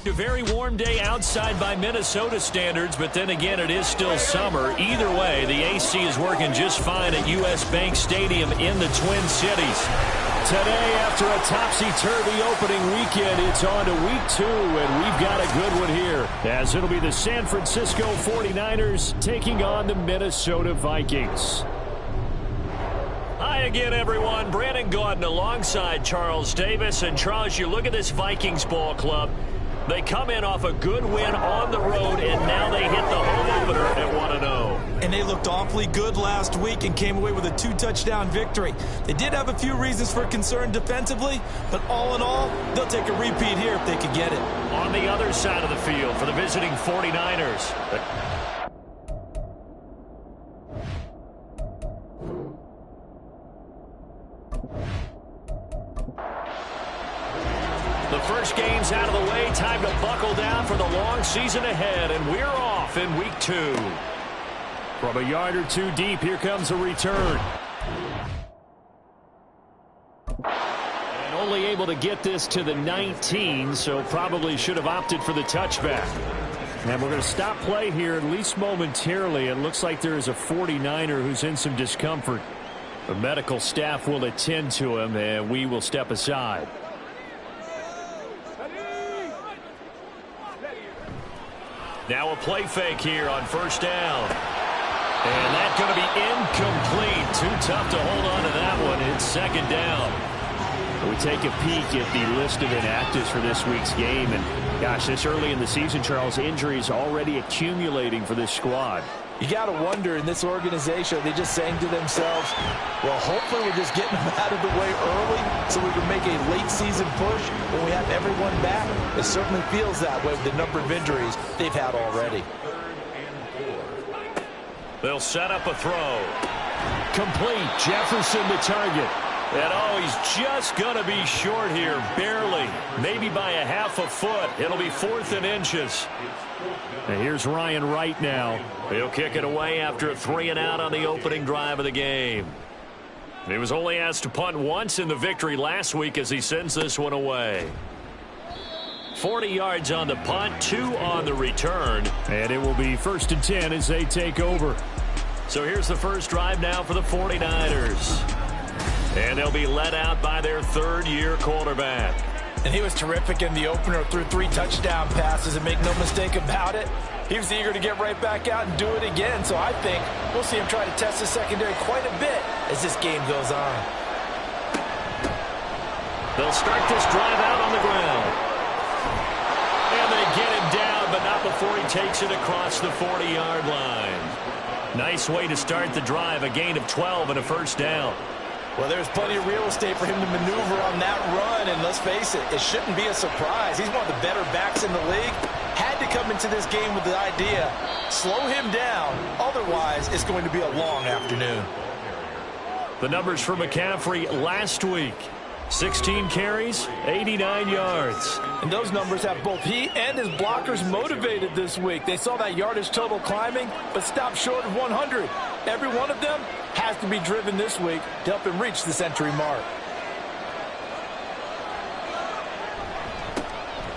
A very warm day outside by Minnesota standards, but then again, it is still summer. Either way, the AC is working just fine at U.S. Bank Stadium in the Twin Cities. Today, after a topsy-turvy opening weekend, it's on to week 2, and we've got a good one here, as it'll be the San Francisco 49ers taking on the Minnesota Vikings. Hi again, everyone. Brandon Gaudin alongside Charles Davis. And Charles, you look at this Vikings ball club. They come in off a good win on the road, and now they hit the home opener at 1-0. And they looked awfully good last week and came away with a 2-touchdown victory. They did have a few reasons for concern defensively, but all in all, they'll take a repeat here if they could get it. On the other side of the field for the visiting 49ers. The first game's out of the way. Time to buckle down for the long season ahead, and we're off in week 2. From a yard or two deep, here comes a return. And only able to get this to the 19, so probably should have opted for the touchback. And we're going to stop play here, at least momentarily. It looks like there is a 49er who's in some discomfort. The medical staff will attend to him, and we will step aside. Now a play fake here on first down. And that's going to be incomplete. Too tough to hold on to that one. It's second down. We take a peek at the list of inactives for this week's game. And, gosh, this early in the season, Charles, injuries already accumulating for this squad. You got to wonder, in this organization, are they just saying to themselves, well, hopefully we're just getting them out of the way early so we can make a late-season push when we have everyone back? It certainly feels that way with the number of injuries they've had already. They'll set up a throw. Complete. Jefferson the target. And, oh, he's just going to be short here, barely. Maybe by a half a foot. It'll be 4th and inches. And here's Ryan Wright now. He'll kick it away after a 3-and-out on the opening drive of the game. He was only asked to punt once in the victory last week as he sends this one away. 40 yards on the punt, 2 on the return. And it will be 1st and 10 as they take over. So here's the first drive now for the 49ers. And they'll be led out by their 3rd-year quarterback. And he was terrific in the opener, threw 3 touchdown passes, and make no mistake about it, he was eager to get right back out and do it again. So I think we'll see him try to test the secondary quite a bit as this game goes on. They'll start this drive out on the ground. And they get him down, but not before he takes it across the 40-yard line. Nice way to start the drive, a gain of 12 and a first down. Well, there's plenty of real estate for him to maneuver on that run, and let's face it, it shouldn't be a surprise. He's one of the better backs in the league. Had to come into this game with the idea, slow him down, otherwise it's going to be a long afternoon. The numbers for McCaffrey last week. 16 carries, 89 yards. And those numbers have both he and his blockers motivated this week. They saw that yardage total climbing, but stopped short of 100. Every one of them has to be driven this week to help him reach the century mark.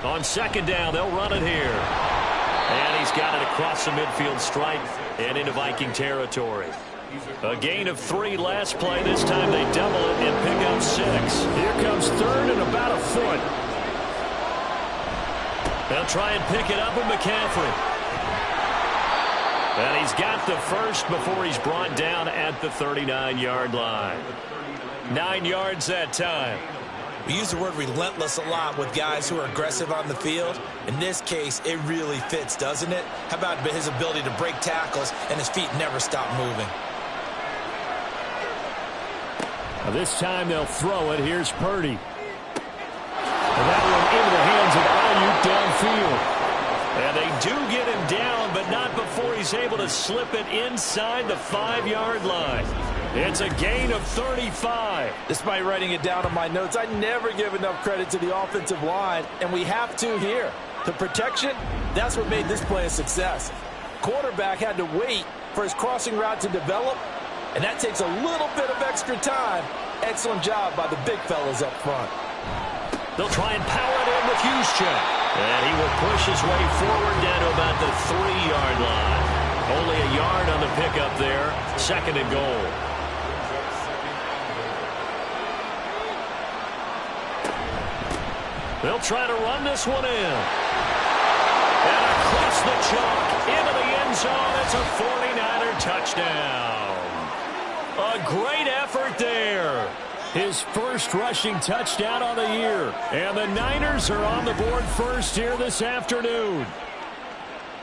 On second down, they'll run it here. And he's got it across the midfield stripe and into Viking territory. A gain of 3 last play. This time they double it and pick up 6. Here comes 3rd and about a foot. They'll try and pick it up with McCaffrey. And he's got the first before he's brought down at the 39-yard line. 9 yards that time. We use the word relentless a lot with guys who are aggressive on the field. In this case, it really fits, doesn't it? How about his ability to break tackles and his feet never stop moving? Now this time they'll throw it. Here's Purdy. And that one into the hands of Ayuk downfield. And they do get him down, but not before he's able to slip it inside the 5-yard line. It's a gain of 35. Despite writing it down on my notes, I never give enough credit to the offensive line, and we have to here. The protection, that's what made this play a success. Quarterback had to wait for his crossing route to develop, and that takes a little bit of extra time. Excellent job by the big fellas up front. They'll try and power it in with Juszczyk. And he will push his way forward down to about the 3-yard line. Only a yard on the pickup there. 2nd and goal. They'll try to run this one in. And across the chalk into the end zone. It's a 49er touchdown. A great effort there. His first rushing touchdown on the year. And the Niners are on the board first here this afternoon.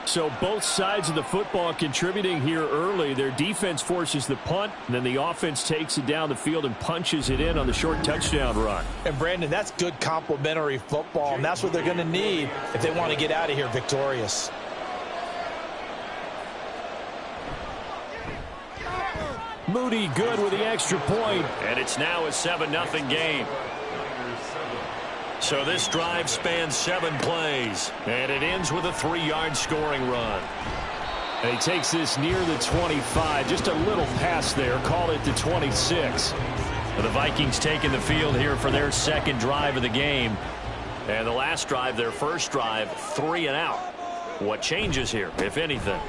So both sides of the football contributing here early. Their defense forces the punt, and then the offense takes it down the field and punches it in on the short touchdown run. And, Brandon, that's good complementary football, and that's what they're going to need if they want to get out of here victorious. Moody good with the extra point, and it's now a 7-0 game. So this drive spans 7 plays, and it ends with a 3-yard scoring run. And he takes this near the 25, just a little pass there, call it the 26. The Vikings taking the field here for their 2nd drive of the game. And the last drive, their first drive, 3 and out. What changes here, if anything?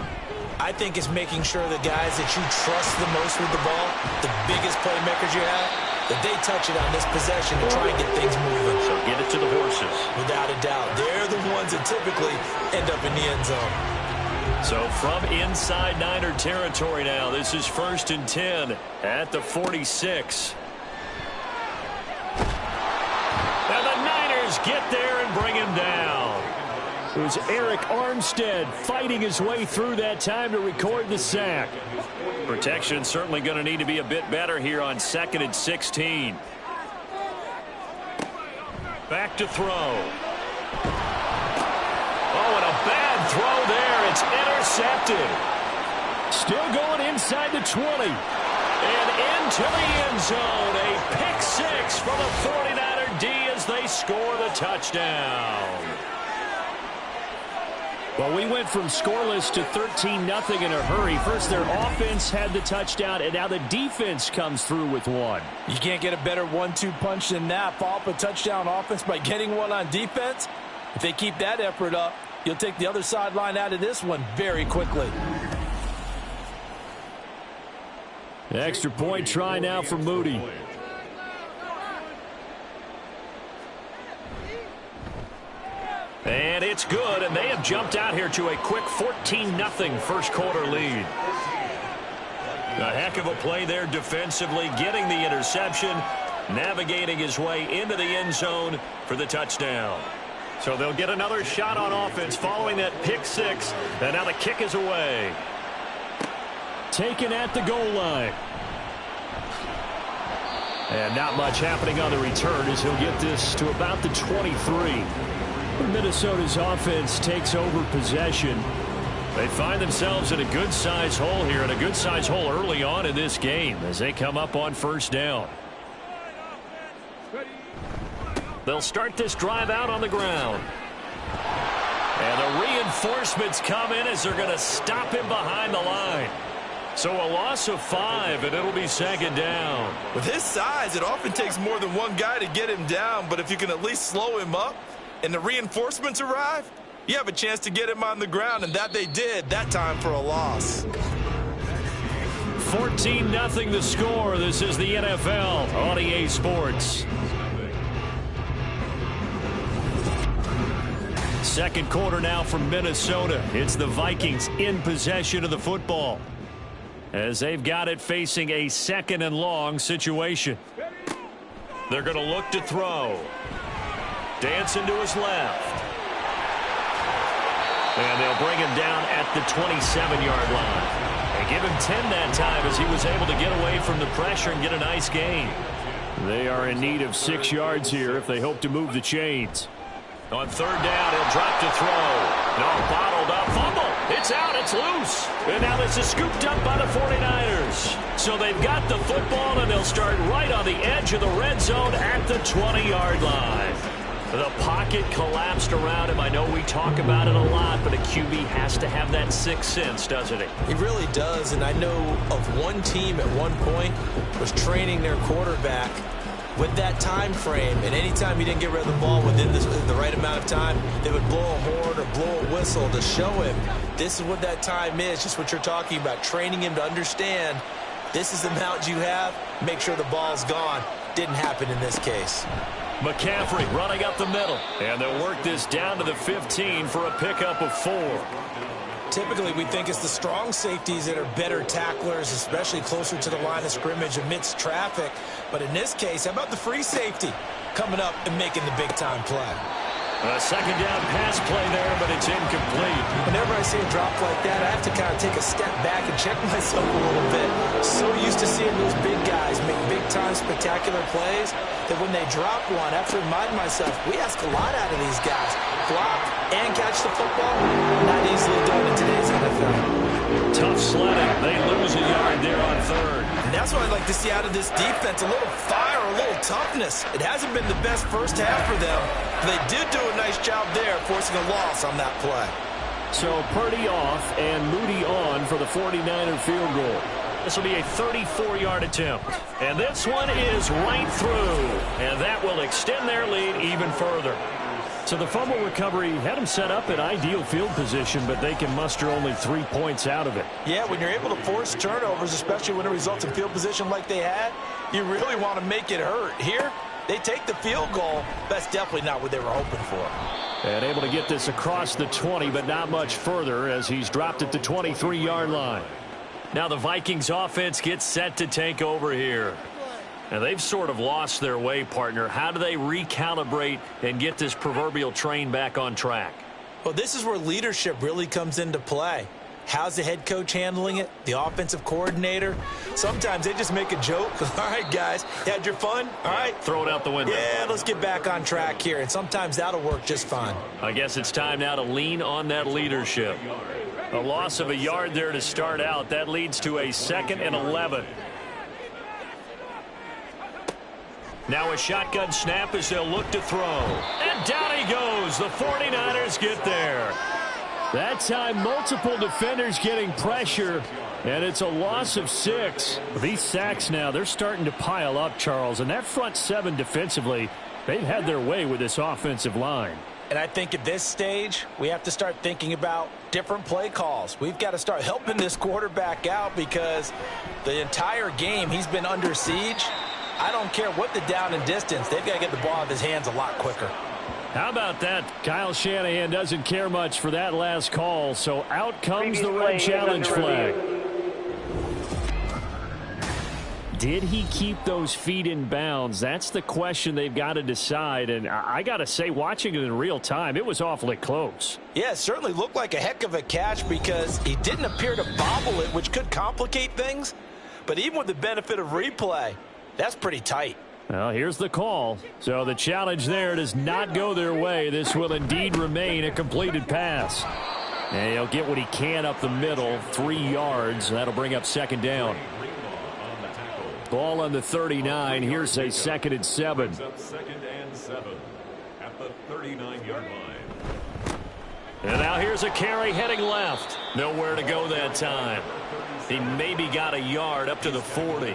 I think it's making sure the guys that you trust the most with the ball, the biggest playmakers you have, that they touch it on this possession and try and get things moving. So get it to the horses. Without a doubt. They're the ones that typically end up in the end zone. So from inside Niner territory now, this is 1st and 10 at the 46. And the Niners get there and bring him down. It was Eric Armstead fighting his way through that time to record the sack. Protection certainly going to need to be a bit better here on 2nd and 16. Back to throw. Oh, and a bad throw there. It's intercepted. Still going inside the 20. And into the end zone. A pick 6 for the 49er D as they score the touchdown. Well, we went from scoreless to 13-0 in a hurry. First, their offense had the touchdown, and now the defense comes through with one. You can't get a better 1-2 punch than that. Follow up a touchdown offense by getting one on defense. If they keep that effort up, you'll take the other sideline out of this one very quickly. The extra point try now for Moody. And it's good, and they have jumped out here to a quick 14-0 first quarter lead. A heck of a play there defensively, getting the interception, navigating his way into the end zone for the touchdown. So they'll get another shot on offense following that pick 6, and now the kick is away. Taken at the goal line. And not much happening on the return as he'll get this to about the 23. Minnesota's offense takes over possession. They find themselves in a good-sized hole here, and a good-sized hole early on in this game as they come up on 1st down. They'll start this drive out on the ground. And the reinforcements come in as they're going to stop him behind the line. So a loss of 5, and it'll be 2nd down. With his size, it often takes more than one guy to get him down, but if you can at least slow him up and the reinforcements arrive, you have a chance to get him on the ground, and that they did, that time for a loss. 14-0 the score. This is the NFL on EA Sports. Second quarter now from Minnesota. It's the Vikings in possession of the football as they've got it facing a 2nd and long situation. They're going to look to throw. Dancing to his left. And they'll bring him down at the 27-yard line. They give him 10 that time as he was able to get away from the pressure and get a nice gain. They are in need of 6 yards here if they hope to move the chains. On 3rd down, he'll drop to throw. No, bottled up. Fumble. It's out. It's loose. And now this is scooped up by the 49ers. So they've got the football, and they'll start right on the edge of the red zone at the 20-yard line. The pocket collapsed around him. I know we talk about it a lot, but a QB has to have that sixth sense, doesn't he? He really does, and I know of one team at one point was training their quarterback with that time frame, and anytime he didn't get rid of the ball within the right amount of time, they would blow a horn or blow a whistle to show him this is what that time is, just what you're talking about, training him to understand this is the amount you have, make sure the ball's gone. Didn't happen in this case. McCaffrey running up the middle, and they'll work this down to the 15 for a pickup of 4. Typically, we think it's the strong safeties that are better tacklers, especially closer to the line of scrimmage amidst traffic. But in this case, how about the free safety coming up and making the big-time play? A second down pass play there, but it's incomplete. Whenever I see a drop like that, I have to kind of take a step back and check myself a little bit. So used to seeing those big guys make big-time spectacular plays that when they drop one, I have to remind myself, we ask a lot out of these guys. Block and catch the football, not easily done in today's NFL. Tough sledding. They lose a yard there on third. And that's what I'd like to see out of this defense, a little fire, a little toughness. It hasn't been the best first half for them. They did do a nice job there, forcing a loss on that play. So Purdy off and Moody on for the 49er field goal. This will be a 34-yard attempt. And this one is right through. And that will extend their lead even further. So the fumble recovery had them set up in ideal field position, but they can muster only 3 points out of it. Yeah, when you're able to force turnovers, especially when it results in field position like they had, you really want to make it hurt. Here, they take the field goal. That's definitely not what they were hoping for. And able to get this across the 20, but not much further as he's dropped at the 23-yard line. Now the Vikings offense gets set to take over here. And they've sort of lost their way, partner. How do they recalibrate and get this proverbial train back on track? Well, this is where leadership really comes into play. How's the head coach handling it? The offensive coordinator? Sometimes they just make a joke. All right, guys, you had your fun? All right. Throw it out the window. Yeah, let's get back on track here. And sometimes that'll work just fine. I guess it's time now to lean on that leadership. A loss of a yard there to start out. That leads to a 2nd and 11. Now a shotgun snap as they'll look to throw. And down he goes. The 49ers get there. That time, multiple defenders getting pressure, and it's a loss of 6. These sacks now, they're starting to pile up, Charles, and that front 7 defensively, they've had their way with this offensive line. And I think at this stage, we have to start thinking about different play calls. We've got to start helping this quarterback out because the entire game he's been under siege. I don't care what the down and distance. They've got to get the ball out of his hands a lot quicker. How about that? Kyle Shanahan doesn't care much for that last call, so out comes the red challenge flag. Did he keep those feet in bounds? That's the question they've got to decide, and I got to say, watching it in real time, it was awfully close. Yeah, it certainly looked like a heck of a catch because he didn't appear to bobble it, which could complicate things, but even with the benefit of replay, that's pretty tight. Well, here's the call. So the challenge there does not go their way. This will indeed remain a completed pass. And he'll get what he can up the middle, 3 yards. That'll bring up 2nd down. Ball on the 39. Here's a 2nd and 7. 2nd and 7 at the 39-yard line. And now here's a carry heading left. Nowhere to go that time. He maybe got a yard up to the 40.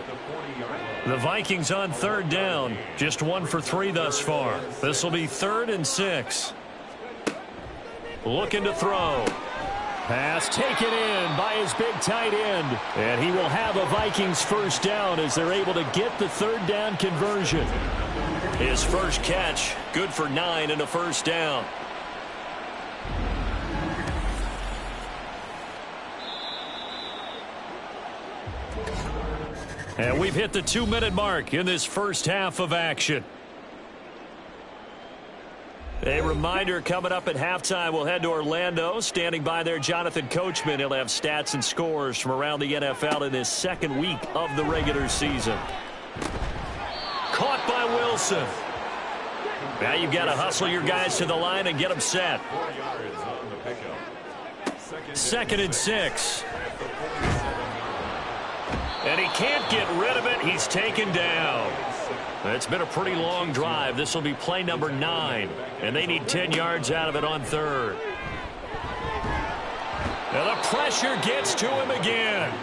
The Vikings on 3rd down. Just 1 for 3 thus far. This will be 3rd and 6. Looking to throw. Pass taken in by his big tight end. And he will have a Vikings first down as they're able to get the 3rd down conversion. His first catch, good for 9 and a first down. And we've hit the 2-minute mark in this first half of action. A reminder coming up at halftime, we'll head to Orlando. Standing by there, Jonathan Coachman. He'll have stats and scores from around the NFL in this 2nd week of the regular season. Caught by Wilson. Now you've got to hustle your guys to the line and get them set. 2nd and 6. And he can't get rid of it. He's taken down. It's been a pretty long drive. This will be play number 9. And they need 10 yards out of it on 3rd. Now the pressure gets to him again.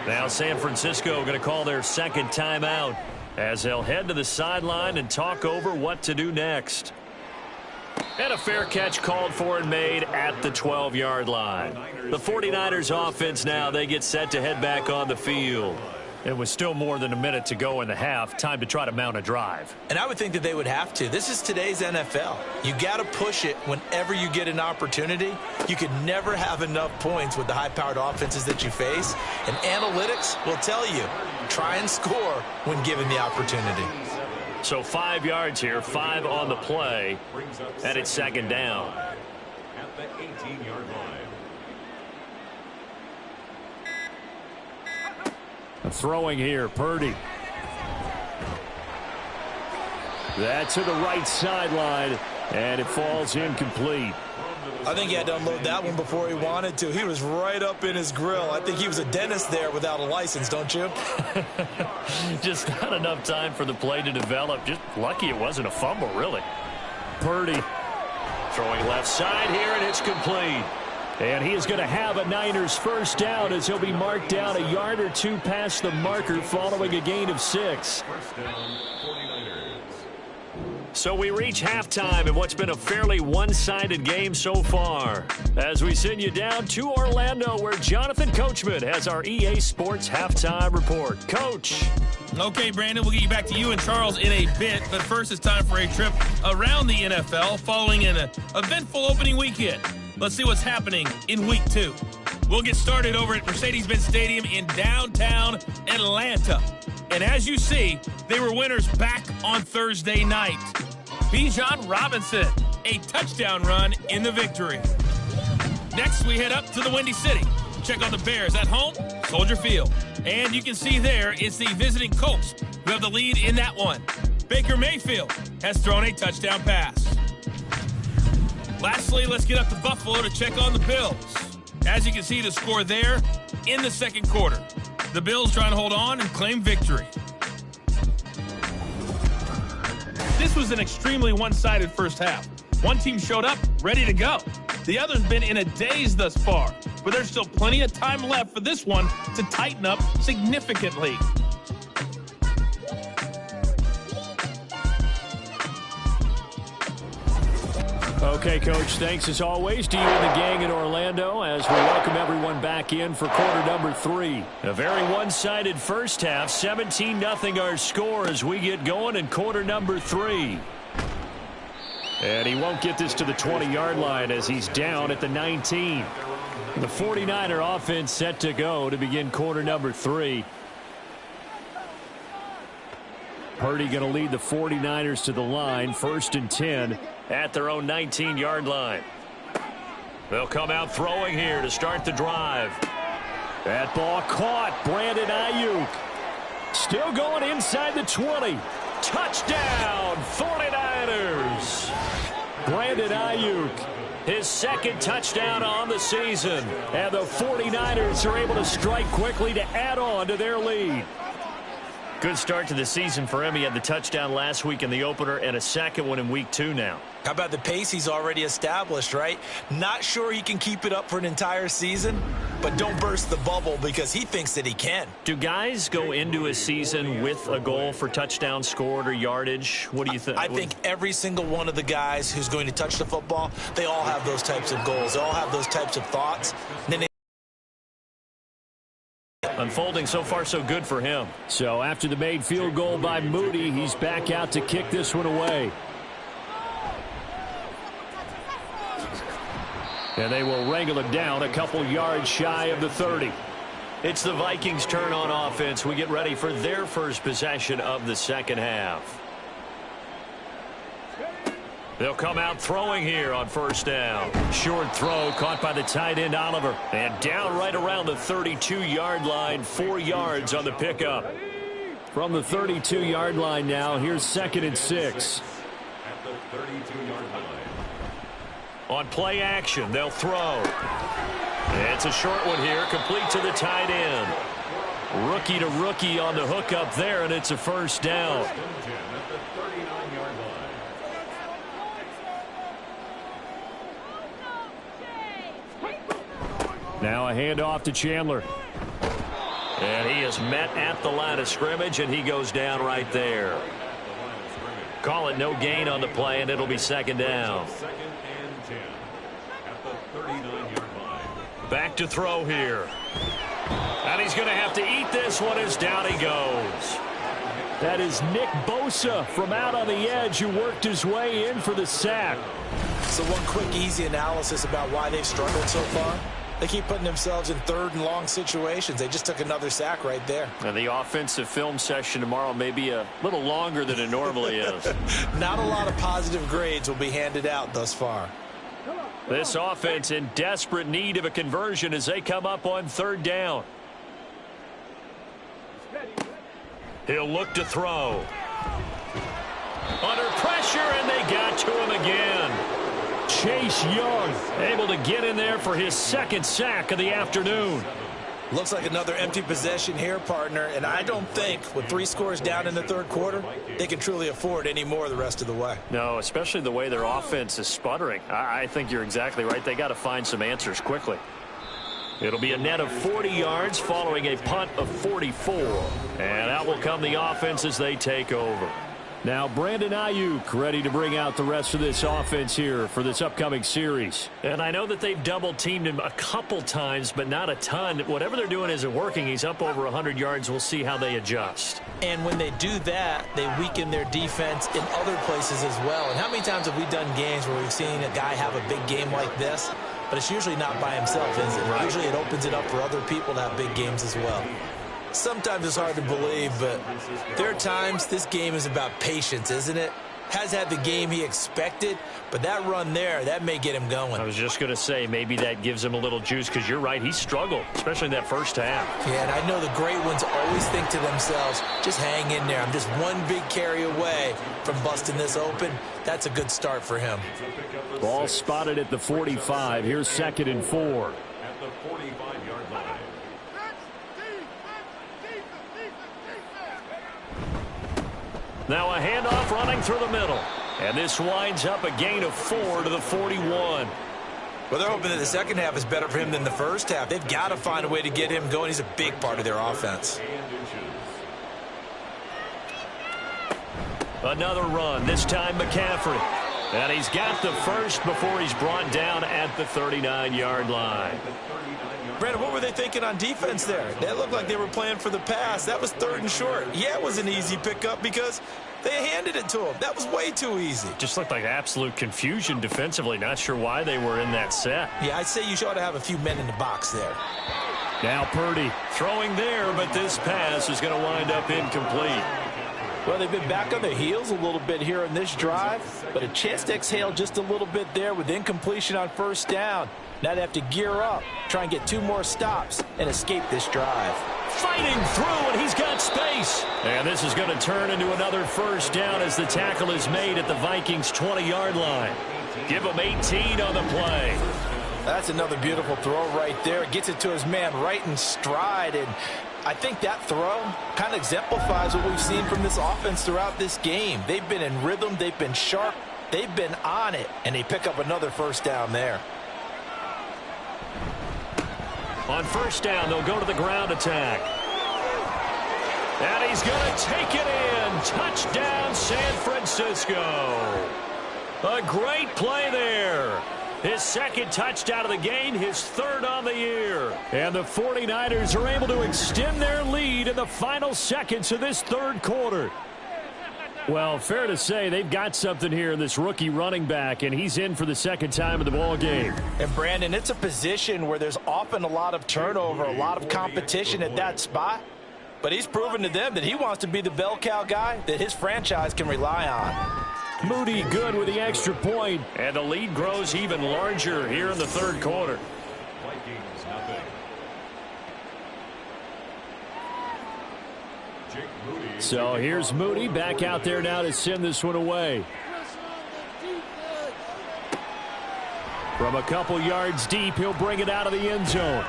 Now San Francisco going to call their 2nd timeout. as they'll head to the sideline and talk over what to do next. And a fair catch called for and made at the 12-yard line. The 49ers offense now, they get set to head back on the field. It was still more than a minute to go in the half. Time to try to mount a drive. And I would think that they would have to. This is today's NFL. You got to push it whenever you get an opportunity. You could never have enough points with the high-powered offenses that you face. And analytics will tell you, try and score when given the opportunity. So 5 yards here, 5 on the play, and it's second down. At the 18-yard line. Throwing here, Purdy. That's to the right sideline, and it falls incomplete. I think he had to unload that one before he wanted to. He was right up in his grill. I think he was a dentist there without a license, don't you? Just not enough time for the play to develop. Just lucky it wasn't a fumble, really. Purdy throwing left side here, and it's complete. And he is going to have a Niners first down as he'll be marked down a yard or two past the marker following a gain of 6. First down, 49ers. So we reach halftime in what's been a fairly one-sided game so far. As we send you down to Orlando, where Jonathan Coachman has our EA Sports halftime report. Coach. Okay, Brandon, we'll get you back to you and Charles in a bit. But first, it's time for a trip around the NFL following an eventful opening weekend. Let's see what's happening in Week 2. We'll get started over at Mercedes-Benz Stadium in downtown Atlanta. And as you see, they were winners back on Thursday night. Bijan Robinson, a touchdown run in the victory. Next, we head up to the Windy City. Check out the Bears at home, Soldier Field. And you can see there, it's the visiting Colts who have the lead in that one. Baker Mayfield has thrown a touchdown pass. Lastly, let's get up to Buffalo to check on the Bills. As you can see, the score there in the second quarter. The Bills trying to hold on and claim victory. This was an extremely one-sided first half. One team showed up, ready to go. The other's been in a daze thus far, but there's still plenty of time left for this one to tighten up significantly. Okay, Coach, thanks as always to you and the gang in Orlando as we welcome everyone back in for quarter number 3. A very one-sided first half, 17-0 our score as we get going in quarter number 3. And he won't get this to the 20-yard line as he's down at the 19. The 49er offense set to go to begin quarter number 3. Purdy going to lead the 49ers to the line, 1st and 10 at their own 19-yard line. They'll come out throwing here to start the drive. That ball caught. Brandon Ayuk. Still going inside the 20. Touchdown, 49ers. Brandon Ayuk, his second touchdown on the season. And the 49ers are able to strike quickly to add on to their lead. Good start to the season for him. He had the touchdown last week in the opener and a second one in week 2 now. How about the pace he's already established, right? Not sure he can keep it up for an entire season, but don't burst the bubble because he thinks that he can. Do guys go into a season with a goal for touchdown scored or yardage? What do you think? I think every single one of the guys who's going to touch the football, they all have those types of goals. They all have those types of thoughts. And then unfolding so far so good for him. So after the made field goal by Moody, he's back out to kick this one away. And they will wrangle it down a couple yards shy of the 30. It's the Vikings' turn on offense. We get ready for their first possession of the second half. They'll come out throwing here on first down. Short throw caught by the tight end Oliver. And down right around the 32-yard line, 4 yards on the pickup. From the 32-yard line now, here's 2nd and 6. At the 32-yard line. On play action, they'll throw. It's a short one here, complete to the tight end. Rookie to rookie on the hookup there, and it's a first down. First and 10 at the 39-yard line. Now a handoff to Chandler. And he is met at the line of scrimmage, and he goes down right there. Call it no gain on the play, and it'll be second down. Second and 10 at the 39-yard line. Back to throw here. And he's going to have to eat this one as down he goes. That is Nick Bosa from out on the edge who worked his way in for the sack. So one quick, easy analysis about why they've struggled so far. They keep putting themselves in third and long situations. They just took another sack right there. And the offensive film session tomorrow may be a little longer than it normally is. Not a lot of positive grades will be handed out thus far. This offense in desperate need of a conversion as they come up on third down. He'll look to throw. Under pressure, and they got to him again. Chase Young able to get in there for his second sack of the afternoon. Looks like another empty possession here, partner, and I don't think with 3 scores down in the third quarter, they can truly afford any more the rest of the way. No, especially the way their offense is sputtering. I think you're exactly right. They got to find some answers quickly. It'll be a net of 40 yards following a punt of 44. And out will come the offense as they take over. Now Brandon Ayuk ready to bring out the rest of this offense here for this upcoming series. And I know that they've double teamed him a couple times, but not a ton. Whatever they're doing isn't working. He's up over 100 yards. We'll see how they adjust. And when they do that, they weaken their defense in other places as well. And how many times have we done games where we've seen a guy have a big game like this? But it's usually not by himself, is it? Right. Usually it opens it up for other people to have big games as well. Sometimes it's hard to believe, but there are times this game is about patience, isn't it? Has had the game he expected, but that run there, that may get him going. I was just going to say, maybe that gives him a little juice, because you're right, he struggled, especially in that first half. Yeah, and I know the great ones always think to themselves, just hang in there. I'm just one big carry away from busting this open. That's a good start for him. Ball spotted at the 45. Here's 2nd and 4. At the 45-yard line. Now a handoff running through the middle. And this winds up a gain of 4 to the 41. Well, they're hoping that the second half is better for him than the first half. They've got to find a way to get him going. He's a big part of their offense. Another run, this time McCaffrey. And he's got the first before he's brought down at the 39-yard line. Brandon, what were they thinking on defense there? They looked like they were playing for the pass. That was 3rd and short. Yeah, it was an easy pickup because they handed it to him. That was way too easy. Just looked like absolute confusion defensively. Not sure why they were in that set. Yeah, I'd say you ought to have a few men in the box there. Now Purdy throwing there, but this pass is going to wind up incomplete. Well, they've been back on their heels a little bit here in this drive, but a chance to exhale just a little bit there with incompletion on first down. Now they have to gear up, try and get 2 more stops, and escape this drive. Fighting through, and he's got space. And this is going to turn into another first down as the tackle is made at the Vikings' 20-yard line. Give him 18 on the play. That's another beautiful throw right there. Gets it to his man right in stride, and I think that throw kind of exemplifies what we've seen from this offense throughout this game. They've been in rhythm, they've been sharp, they've been on it, and they pick up another first down there. On first down, they'll go to the ground attack. And he's going to take it in. Touchdown, San Francisco. A great play there. His second touchdown of the game, his 3rd on the year. And the 49ers are able to extend their lead in the final seconds of this 3rd quarter. Well, fair to say they've got something here in this rookie running back, and he's in for the 2nd time in the ball game. And, Brandon, it's a position where there's often a lot of turnover, a lot of competition at that spot. But he's proven to them that he wants to be the bell cow guy that his franchise can rely on. Moody good with the extra point, and the lead grows even larger here in the 3rd quarter. Vikings nothing. So here's Moody back out there now to send this one away. From a couple yards deep, he'll bring it out of the end zone.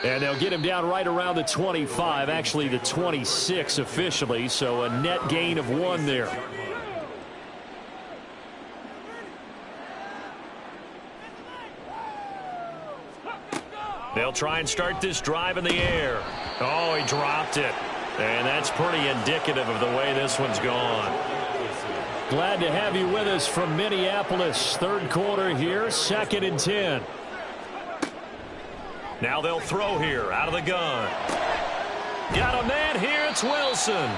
And they'll get him down right around the 25, actually the 26 officially, so a net gain of 1 there. They'll try and start this drive in the air. Oh, he dropped it. And that's pretty indicative of the way this one's gone. Glad to have you with us from Minneapolis. Third quarter here, 2nd and 10. Now they'll throw here out of the gun. Got a man here. It's Wilson.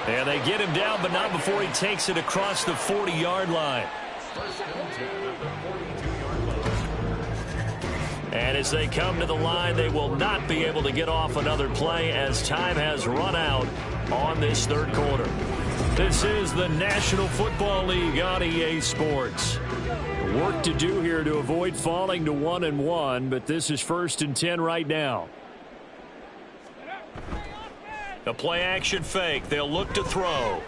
And they get him down, but not before he takes it across the 40-yard line. And as they come to the line, they will not be able to get off another play as time has run out on this third quarter. This is the National Football League on EA Sports. Work to do here to avoid falling to 1-1, but this is 1st and 10 right now. A play-action fake. They'll look to throw.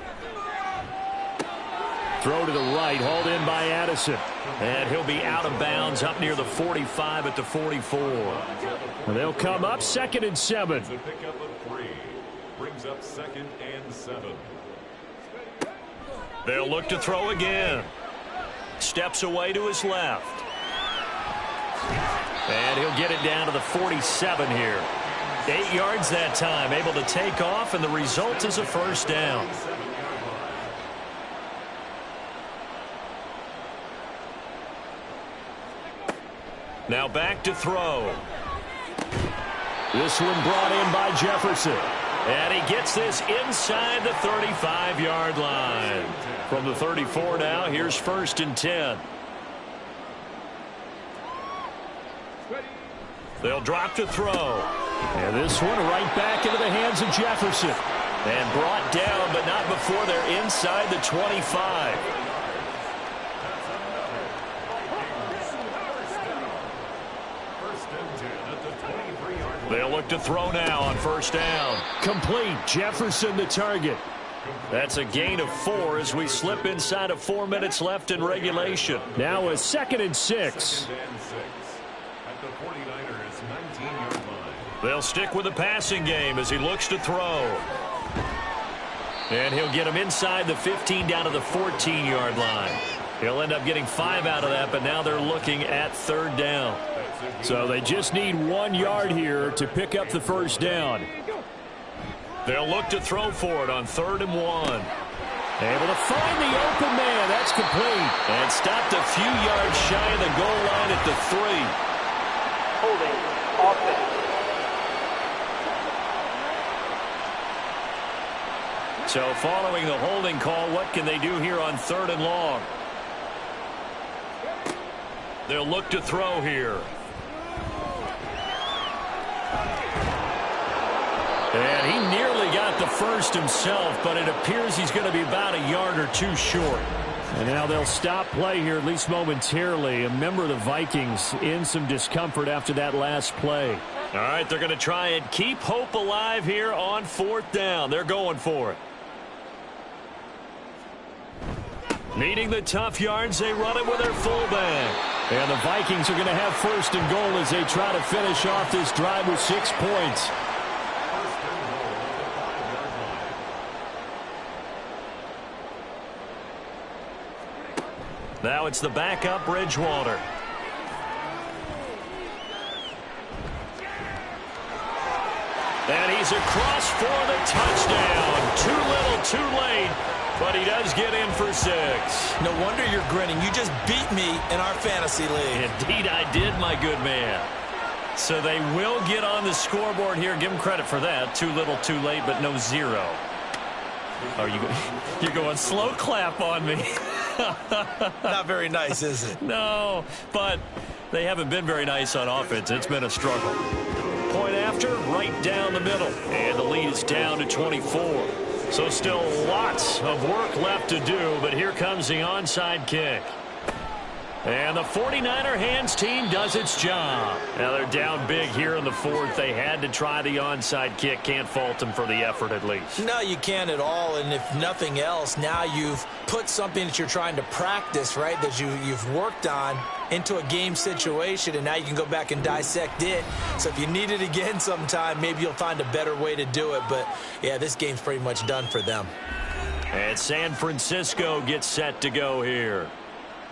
Throw to the right, hauled in by Addison. And he'll be out of bounds up near the 45 at the 44. They'll come up 2nd and 7. It's a pickup of 3. Brings up 2nd and 7. They'll look to throw again. Steps away to his left. And he'll get it down to the 47 here. 8 yards that time, able to take off, and the result is a first down. Now back to throw. This one brought in by Jefferson. And he gets this inside the 35-yard line. From the 34 now, here's 1st and 10. They'll drop to throw. And this one right back into the hands of Jefferson. And brought down, but not before they're inside the 25. They'll look to throw now on 1st down. Complete. Jefferson the target. That's a gain of 4 as we slip inside of 4 minutes left in regulation. Now a 2nd and 6. At the 49ers 19-yard line. They'll stick with the passing game as he looks to throw. And he'll get him inside the 15 down to the 14-yard line. He'll end up getting 5 out of that, but now they're looking at 3rd down. So they just need 1 yard here to pick up the first down. They'll look to throw for it on 3rd and 1. Able to find the open man. That's complete. And stopped a few yards shy of the goal line at the 3. Holding offense. So following the holding call, what can they do here on 3rd and long? They'll look to throw here. And he nearly got the first himself, but it appears he's going to be about a yard or 2 short. And now they'll stop play here, at least momentarily. A member of the Vikings in some discomfort after that last play. All right, they're going to try and keep hope alive here on 4th down. They're going for it. Needing the tough yards, they run it with their fullback. And the Vikings are going to have 1st and goal as they try to finish off this drive with 6 points. Now it's the backup Bridgewater. And he's across for the touchdown. Too little, too late. But he does get in for 6. No wonder you're grinning. You just beat me in our fantasy league. Indeed I did, my good man. So they will get on the scoreboard here. Give them credit for that. Too little, too late, but no 0. Are you're going slow clap on me. Not very nice, is it? No, but they haven't been very nice on offense. It's been a struggle. Point after, right down the middle. And the lead is down to 24. So still lots of work left to do, but here comes the onside kick. And the 49er hands team does its job. Now they're down big here in the 4th. They had to try the onside kick. Can't fault them for the effort at least. No, you can't at all. And if nothing else, now you've put something that you're trying to practice, right, that you've worked on into a game situation, and now you can go back and dissect it. So if you need it again sometime, maybe you'll find a better way to do it. But, yeah, this game's pretty much done for them. And San Francisco gets set to go here.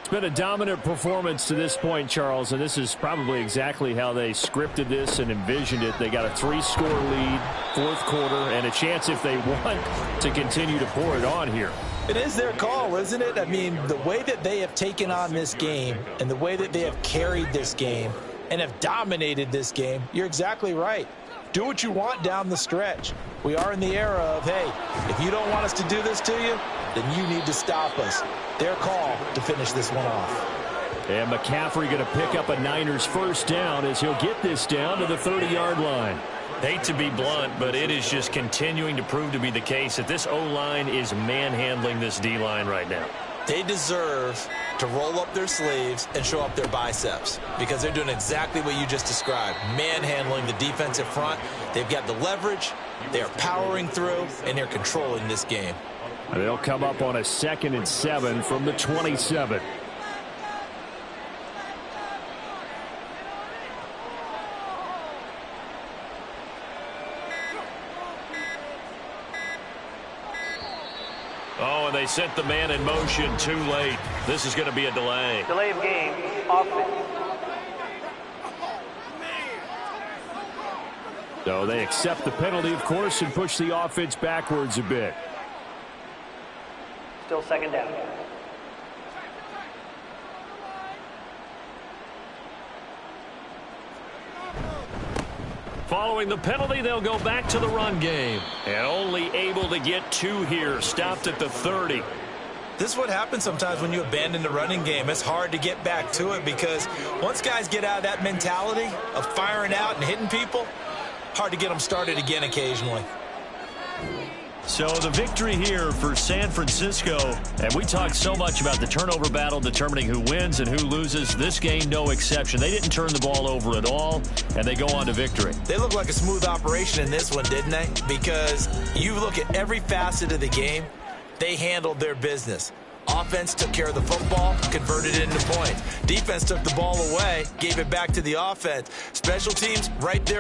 It's been a dominant performance to this point, Charles, and this is probably exactly how they scripted this and envisioned it. They got a 3-score lead, fourth quarter, and a chance if they want to continue to pour it on here. It is their call, isn't it? I mean, the way that they have taken on this game and the way that they have carried this game and have dominated this game, you're exactly right. Do what you want down the stretch. We are in the era of, hey, if you don't want us to do this to you, then you need to stop us. Their call to finish this one off. And McCaffrey going to pick up a Niners first down as he'll get this down to the 30-yard line. Hate to be blunt, but it is just continuing to prove to be the case that this O-line is manhandling this D-line right now. They deserve to roll up their sleeves and show up their biceps because they're doing exactly what you just described, manhandling the defensive front. They've got the leverage, they're powering through, and they're controlling this game. They'll come up on a 2nd and 7 from the 27. Oh, and they sent the man in motion too late. This is going to be a delay. Delay of game, offense. So they accept the penalty, of course, and push the offense backwards a bit. Still second down. Following the penalty, they'll go back to the run game. And only able to get 2 here, stopped at the 30. This is what happens sometimes when you abandon the running game. It's hard to get back to it because once guys get out of that mentality of firing out and hitting people, hard to get them started again occasionally. So the victory here for San Francisco, and we talked so much about the turnover battle determining who wins and who loses. This game, no exception. They didn't turn the ball over at all, and they go on to victory. They look like a smooth operation in this one, didn't they? Because you look at every facet of the game, they handled their business. Offense took care of the football, converted it into points. Defense took the ball away, gave it back to the offense. Special teams right there.